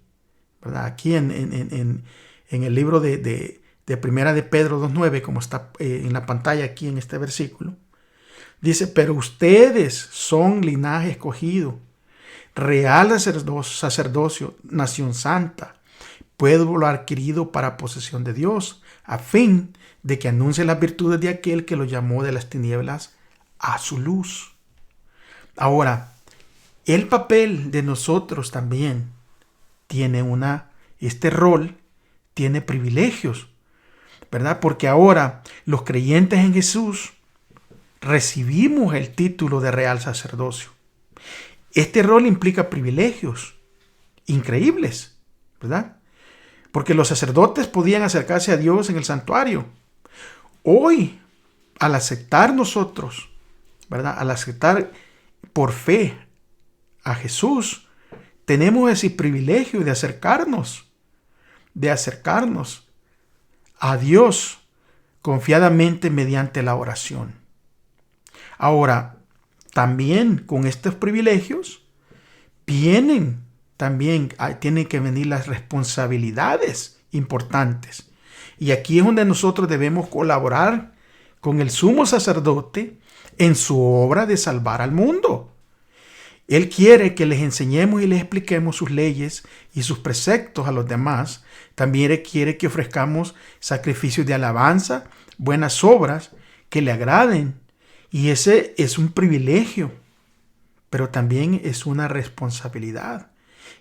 ¿verdad? Aquí en el libro de primera de Pedro 2:9, como está en la pantalla aquí en este versículo, dice, pero ustedes son linaje escogido, real sacerdocio, nación santa, pueblo adquirido para posesión de Dios, a fin de que anuncie las virtudes de aquel que lo llamó de las tinieblas a su luz. Ahora, el papel de nosotros también tiene este rol tiene privilegios, ¿verdad? Porque ahora los creyentes en Jesús recibimos el título de real sacerdocio. Este rol implica privilegios increíbles, ¿verdad? Porque los sacerdotes podían acercarse a Dios en el santuario. Hoy, al aceptar nosotros, ¿verdad? Al aceptar por fe a Jesús, tenemos ese privilegio de acercarnos a Dios confiadamente mediante la oración. Ahora, también con estos privilegios tienen que venir las responsabilidades importantes. Y aquí es donde nosotros debemos colaborar con el sumo sacerdote en su obra de salvar al mundo. Él quiere que les enseñemos y les expliquemos sus leyes y sus preceptos a los demás. También Él quiere que ofrezcamos sacrificios de alabanza, buenas obras que le agraden. Y ese es un privilegio, pero también es una responsabilidad.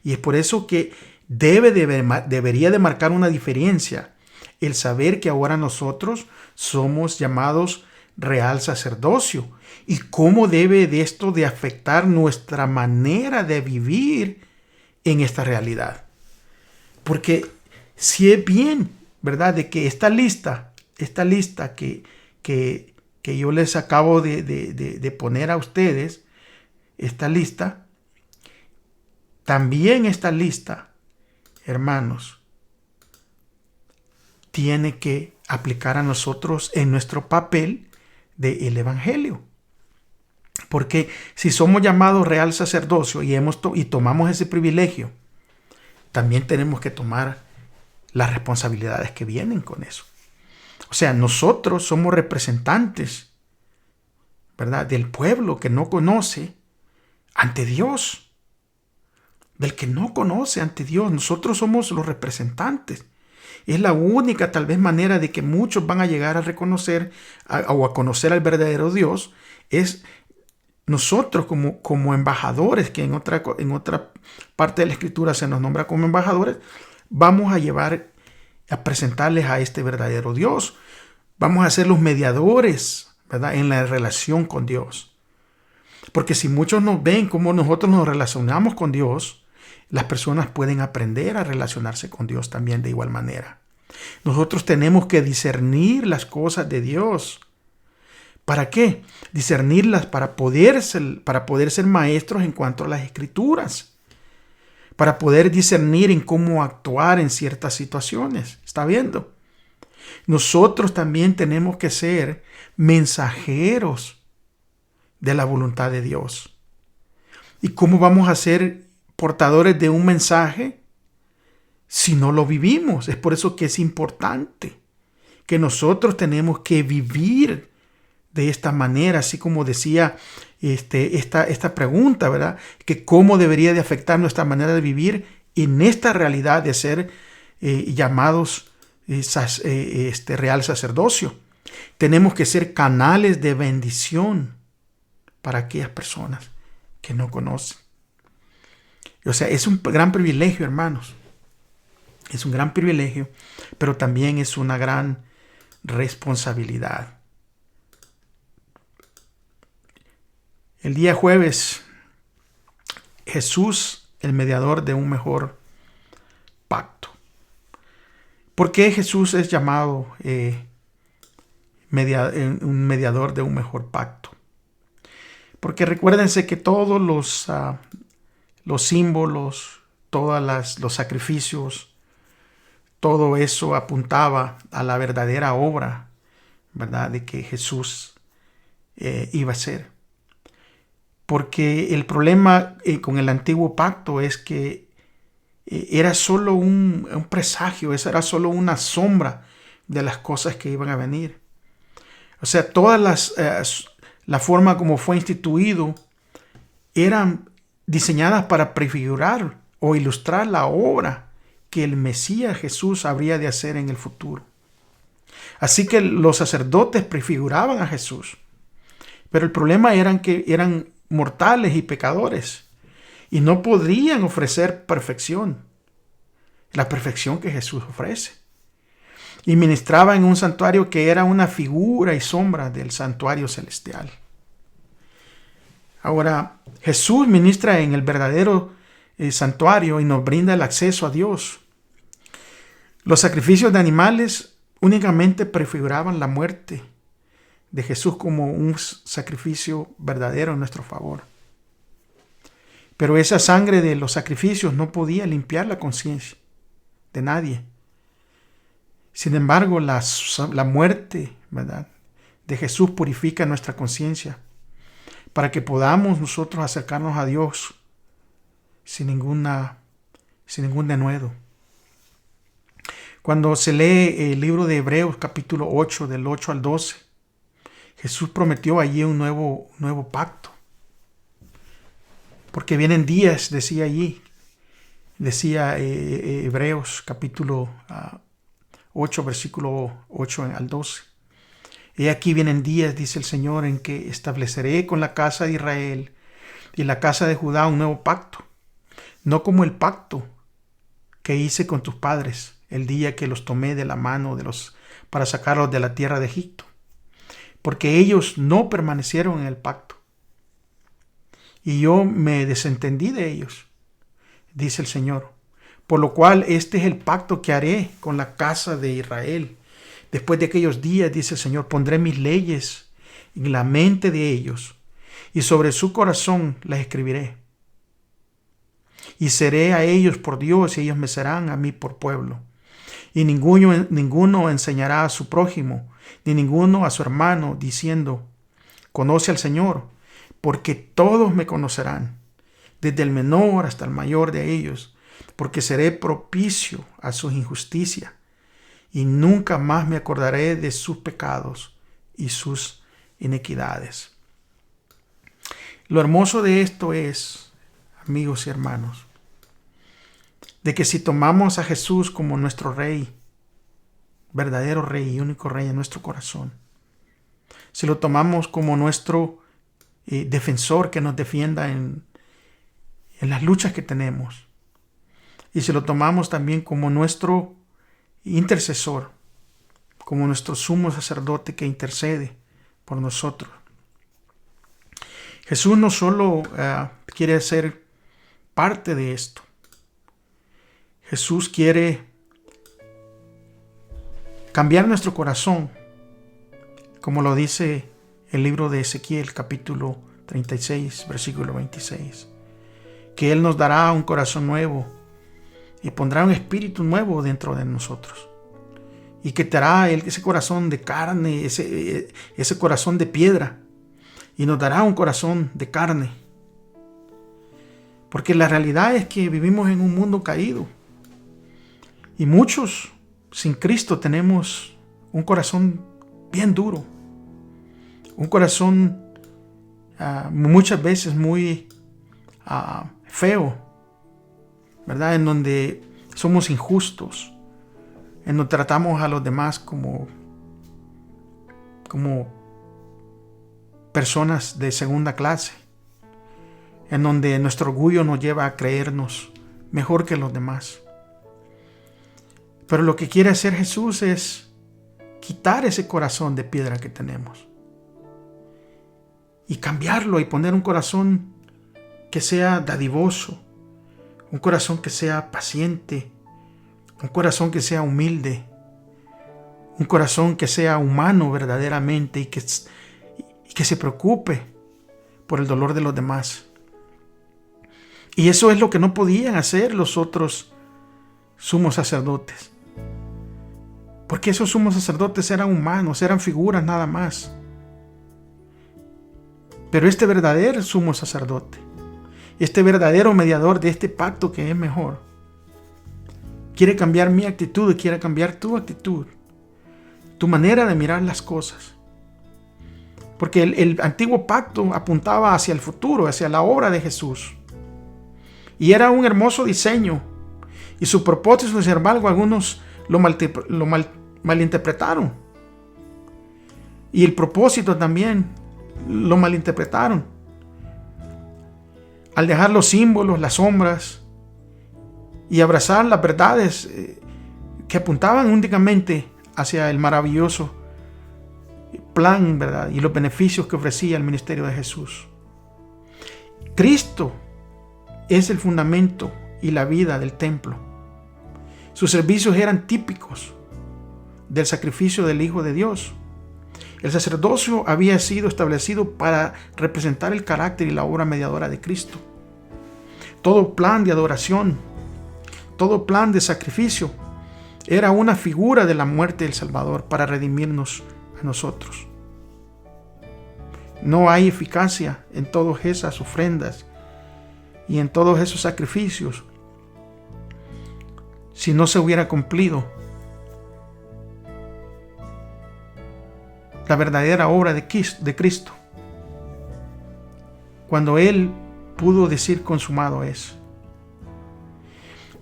Y es por eso que debería de marcar una diferencia el saber que ahora nosotros somos llamados real sacerdocio y cómo debe de esto de afectar nuestra manera de vivir en esta realidad. Porque si es bien, ¿verdad? De que esta lista que yo les acabo de poner a ustedes, también esta lista, hermanos, tiene que aplicar a nosotros en nuestro papel del Evangelio. Porque si somos llamados real sacerdocio y tomamos ese privilegio, también tenemos que tomar las responsabilidades que vienen con eso. O sea, nosotros somos representantes, ¿verdad?, del pueblo que no conoce ante Dios. Del que no conoce ante Dios. Nosotros somos los representantes. Es la única tal vez manera de que muchos van a llegar a reconocer o a conocer al verdadero Dios. Es nosotros como embajadores, que en otra parte de la Escritura se nos nombra como embajadores, vamos a presentarles a este verdadero Dios. Vamos a ser los mediadores, ¿verdad?, en la relación con Dios. Porque si muchos nos ven cómo nosotros nos relacionamos con Dios, las personas pueden aprender a relacionarse con Dios también de igual manera. Nosotros tenemos que discernir las cosas de Dios. ¿Para qué? Discernirlas para poder ser maestros en cuanto a las Escrituras. Para poder discernir en cómo actuar en ciertas situaciones. ¿Está viendo? Nosotros también tenemos que ser mensajeros de la voluntad de Dios. ¿Y cómo vamos a ser portadores de un mensaje si no lo vivimos? Es por eso que es importante que nosotros tenemos que vivir de esta manera, así como decía esta pregunta, ¿verdad? Que cómo debería de afectar nuestra manera de vivir en esta realidad de ser llamados real sacerdocio. Tenemos que ser canales de bendición para aquellas personas que no conocen. O sea, es un gran privilegio, hermanos. Es un gran privilegio, pero también es una gran responsabilidad. El día jueves, Jesús, el mediador de un mejor pacto. ¿Por qué Jesús es llamado un mediador de un mejor pacto? Porque recuérdense que todos los símbolos, los sacrificios, todo eso apuntaba a la verdadera obra, ¿verdad?, de que Jesús iba a ser. Porque el problema con el antiguo pacto es que era solo un presagio, esa era solo una sombra de las cosas que iban a venir. O sea, todas la forma como fue instituido eran diseñadas para prefigurar o ilustrar la obra que el Mesías Jesús habría de hacer en el futuro. Así que los sacerdotes prefiguraban a Jesús. Pero el problema era que eran mortales y pecadores y no podrían ofrecer perfección, la perfección que Jesús ofrece. Y ministraba en un santuario que era una figura y sombra del santuario celestial. Ahora, Jesús ministra en el verdadero santuario y nos brinda el acceso a Dios. Los sacrificios de animales únicamente prefiguraban la muerte de Jesús como un sacrificio verdadero en nuestro favor. Pero esa sangre de los sacrificios no podía limpiar la conciencia de nadie. Sin embargo, la muerte, ¿verdad?, de Jesús purifica nuestra conciencia para que podamos nosotros acercarnos a Dios sin ningún denuedo. Cuando se lee el libro de Hebreos capítulo 8, del 8 al 12, Jesús prometió allí un nuevo pacto. Porque vienen días, decía Hebreos capítulo 8, versículo 8 al 12. He aquí vienen días, dice el Señor, en que estableceré con la casa de Israel y la casa de Judá un nuevo pacto, no como el pacto que hice con tus padres el día que los tomé de la mano para sacarlos de la tierra de Egipto, porque ellos no permanecieron en el pacto, y yo me desentendí de ellos, dice el Señor. Por lo cual este es el pacto que haré con la casa de Israel. Después de aquellos días, dice el Señor, pondré mis leyes en la mente de ellos, y sobre su corazón las escribiré. Y seré a ellos por Dios, y ellos me serán a mí por pueblo. Y ninguno enseñará a su prójimo, ni ninguno a su hermano, diciendo, conoce al Señor, porque todos me conocerán, desde el menor hasta el mayor de ellos, porque seré propicio a su injusticia, y nunca más me acordaré de sus pecados y sus iniquidades. Lo hermoso de esto es, amigos y hermanos, de que si tomamos a Jesús como nuestro Rey, verdadero Rey y único Rey en nuestro corazón, si lo tomamos como nuestro defensor que nos defienda en las luchas que tenemos, y si lo tomamos también como nuestro intercesor, como nuestro sumo sacerdote que intercede por nosotros. Jesús no solo quiere ser parte de esto. Jesús quiere cambiar nuestro corazón, como lo dice el libro de Ezequiel, capítulo 36, versículo 26. Que Él nos dará un corazón nuevo y pondrá un espíritu nuevo dentro de nosotros. Y que te hará ese corazón de carne, ese corazón de piedra. Y nos dará un corazón de carne. Porque la realidad es que vivimos en un mundo caído. Y muchos sin Cristo tenemos un corazón bien duro. Un corazón muchas veces muy feo, ¿verdad? En donde somos injustos, en donde tratamos a los demás como personas de segunda clase, en donde nuestro orgullo nos lleva a creernos mejor que los demás. Pero lo que quiere hacer Jesús es quitar ese corazón de piedra que tenemos y cambiarlo y poner un corazón que sea dadivoso, un corazón que sea paciente, un corazón que sea humilde, un corazón que sea humano verdaderamente y que se preocupe por el dolor de los demás. Y eso es lo que no podían hacer los otros sumos sacerdotes. Porque esos sumos sacerdotes eran humanos, eran figuras nada más. Pero este verdadero sumo sacerdote, este verdadero mediador de este pacto que es mejor, quiere cambiar mi actitud y quiere cambiar tu actitud, tu manera de mirar las cosas. Porque el antiguo pacto apuntaba hacia el futuro, hacia la obra de Jesús. Y era un hermoso diseño. Y su propósito, sin embargo, algunos lo malinterpretaron. Y el propósito también lo malinterpretaron. Al dejar los símbolos, las sombras, y abrazar las verdades que apuntaban únicamente hacia el maravilloso plan, ¿verdad? Y los beneficios que ofrecía el ministerio de Jesús. Cristo es el fundamento y la vida del templo. Sus servicios eran típicos del sacrificio del Hijo de Dios. El sacerdocio había sido establecido para representar el carácter y la obra mediadora de Cristo. Todo plan de adoración, todo plan de sacrificio era una figura de la muerte del Salvador para redimirnos a nosotros. No hay eficacia en todas esas ofrendas y en todos esos sacrificios si no se hubiera cumplido la verdadera obra de Cristo, cuando Él pudo decir consumado es.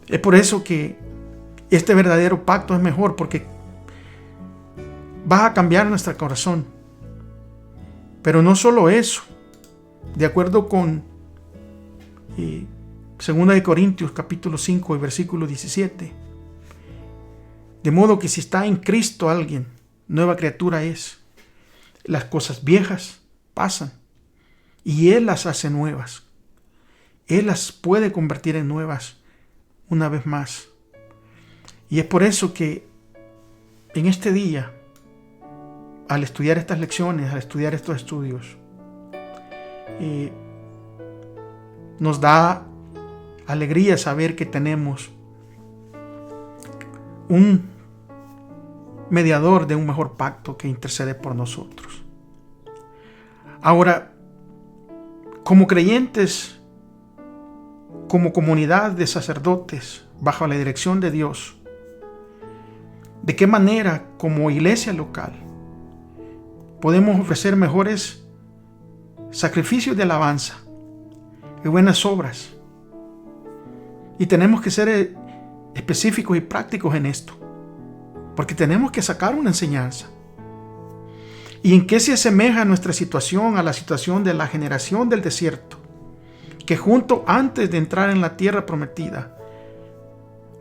Es por eso que este verdadero pacto es mejor, porque va a cambiar nuestro corazón. Pero no solo eso, de acuerdo con 2 Corintios capítulo 5 y versículo 17, de modo que si está en Cristo alguien, nueva criatura es. Las cosas viejas pasan y Él las hace nuevas. Él las puede convertir en nuevas una vez más. Y es por eso que en este día, al estudiar estas lecciones, al estudiar estos estudios, nos da alegría saber que tenemos un mediador de un mejor pacto que intercede por nosotros. Ahora, como creyentes, como comunidad de sacerdotes bajo la dirección de Dios, ¿de qué manera como iglesia local podemos ofrecer mejores sacrificios de alabanza y buenas obras? Y tenemos que ser específicos y prácticos en esto, porque tenemos que sacar una enseñanza. ¿Y en qué se asemeja nuestra situación a la situación de la generación del desierto, que junto antes de entrar en la tierra prometida,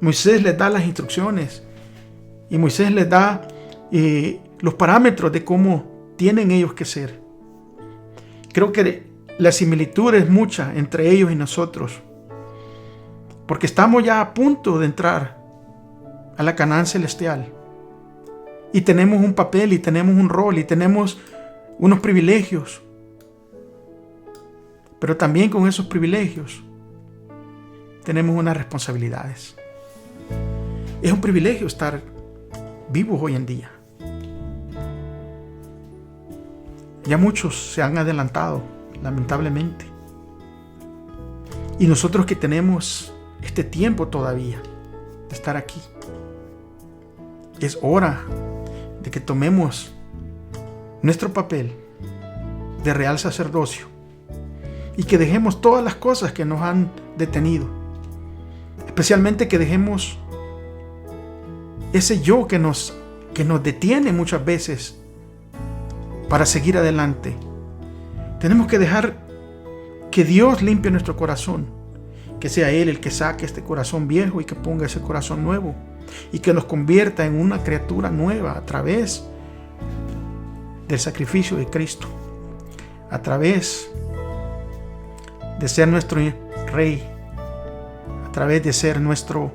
Moisés les da las instrucciones y Moisés les da los parámetros de cómo tienen ellos que ser? Creo que la similitud es mucha entre ellos y nosotros, porque estamos ya a punto de entrar a la Canaán celestial. Y tenemos un papel, y tenemos un rol, y tenemos unos privilegios. Pero también con esos privilegios tenemos unas responsabilidades. Es un privilegio estar vivos hoy en día. Ya muchos se han adelantado, lamentablemente. Y nosotros que tenemos este tiempo todavía de estar aquí, es hora de que tomemos nuestro papel de real sacerdocio y que dejemos todas las cosas que nos han detenido, especialmente que dejemos ese yo que nos detiene muchas veces para seguir adelante. Tenemos que dejar que Dios limpie nuestro corazón, que sea Él el que saque este corazón viejo y que ponga ese corazón nuevo, y que nos convierta en una criatura nueva a través del sacrificio de Cristo, a través de ser nuestro Rey, a través de ser nuestro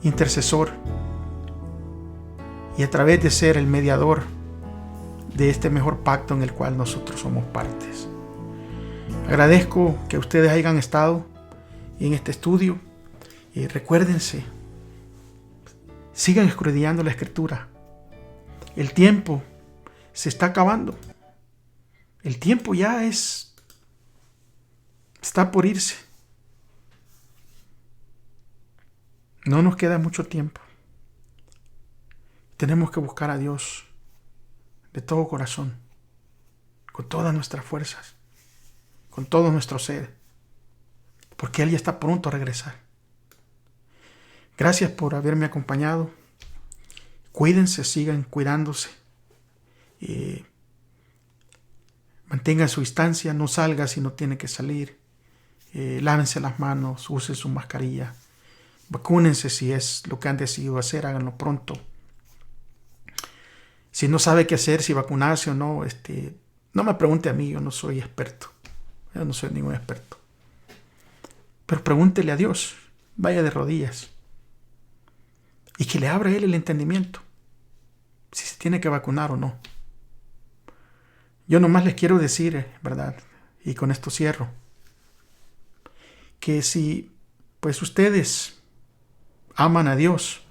intercesor y a través de ser el mediador de este mejor pacto en el cual nosotros somos partes. Agradezco que ustedes hayan estado en este estudio. Y recuérdense, sigan escudriñando la Escritura. El tiempo se está acabando. El tiempo ya está por irse. No nos queda mucho tiempo. Tenemos que buscar a Dios de todo corazón, con todas nuestras fuerzas, con todo nuestro ser, porque Él ya está pronto a regresar. Gracias por haberme acompañado. Cuídense, sigan cuidándose. Mantengan su distancia, no salga si no tiene que salir. Lávense las manos, usen su mascarilla. Vacúnense si es lo que han decidido hacer, háganlo pronto. Si no sabe qué hacer, si vacunarse o no, no me pregunte a mí, yo no soy experto. Yo no soy ningún experto. Pero pregúntele a Dios, vaya de rodillas. Y que le abra a Él el entendimiento, si se tiene que vacunar o no. Yo nomás les quiero decir, ¿verdad? Y con esto cierro. que si pues ustedes aman a Dios,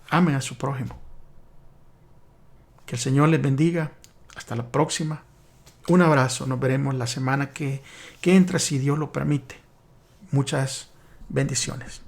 amen a su prójimo. Que el Señor les bendiga. Hasta la próxima. Un abrazo. Nos veremos la semana que entra, si Dios lo permite. Muchas bendiciones.